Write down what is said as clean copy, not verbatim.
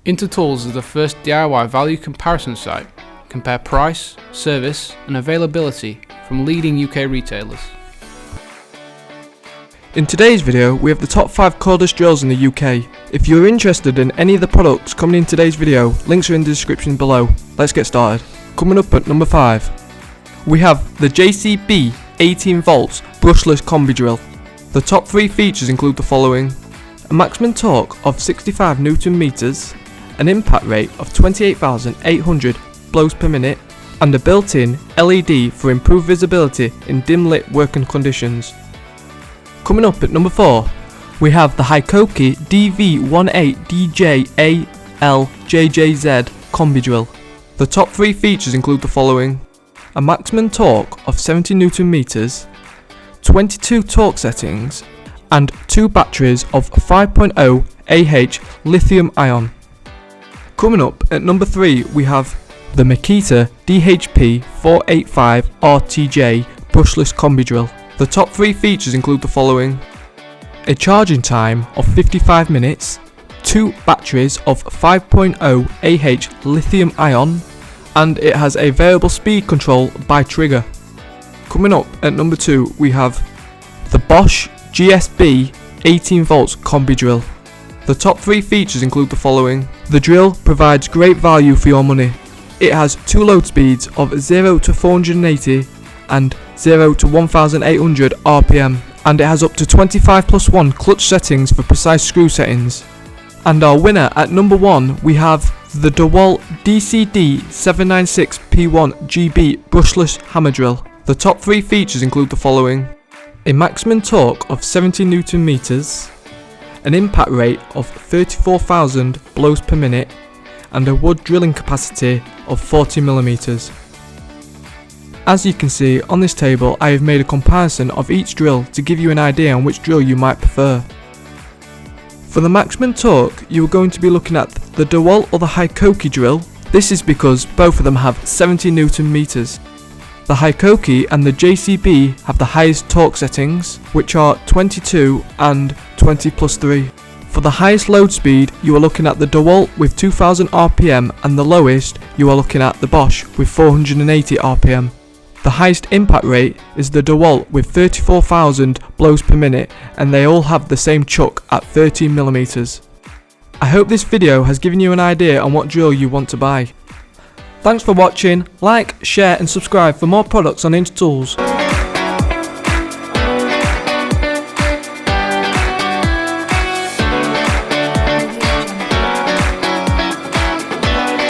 Intertools is the first DIY value comparison site. Compare price, service and availability from leading UK retailers. In today's video, we have the top 5 cordless drills in the UK. If you're interested in any of the products coming in today's video, links are in the description below. Let's get started. Coming up at number 5, we have the JCB 18 volts brushless combi drill. The top 3 features include the following: a maximum torque of 65 Newton meters, an impact rate of 28,800 blows per minute, and a built-in LED for improved visibility in dim lit working conditions. Coming up at number 4, we have the Hikoki DV18DJALJJZ combi drill. The top 3 features include the following: a maximum torque of 70 Newton meters, 22 torque settings, and 2 batteries of 5.0 AH lithium ion. Coming up at number 3, we have the Makita DHP485RTJ brushless combi drill. The top 3 features include the following: a charging time of 55 minutes, 2 batteries of 5.0 AH lithium ion, and it has a variable speed control by trigger. Coming up at number 2, we have the Bosch GSB 18 volts combi drill. The top 3 features include the following: the drill provides great value for your money. It has 2 load speeds of 0 to 480 and 0 to 1800 RPM, and it has up to 25+1 clutch settings for precise screw settings. And our winner at number 1, we have the DeWalt DCD 796P1 GB brushless hammer drill. The top 3 features include the following: a maximum torque of 70 Newton meters, an impact rate of 34,000 blows per minute, and a wood drilling capacity of 40 millimeters. As you can see on this table, I have made a comparison of each drill to give you an idea on which drill you might prefer. For the maximum torque, you are going to be looking at the DeWalt or the Hikoki drill. This is because both of them have 70 Newton meters. The Hikoki and the JCB have the highest torque settings, which are 22 and 20+3. For the highest load speed, you are looking at the DeWalt with 2000 RPM, and the lowest, you are looking at the Bosch with 480 RPM. The highest impact rate is the DeWalt with 34,000 blows per minute, and they all have the same chuck at 13mm. I hope this video has given you an idea on what drill you want to buy. Thanks for watching. Like, share and subscribe for more products on Intertools.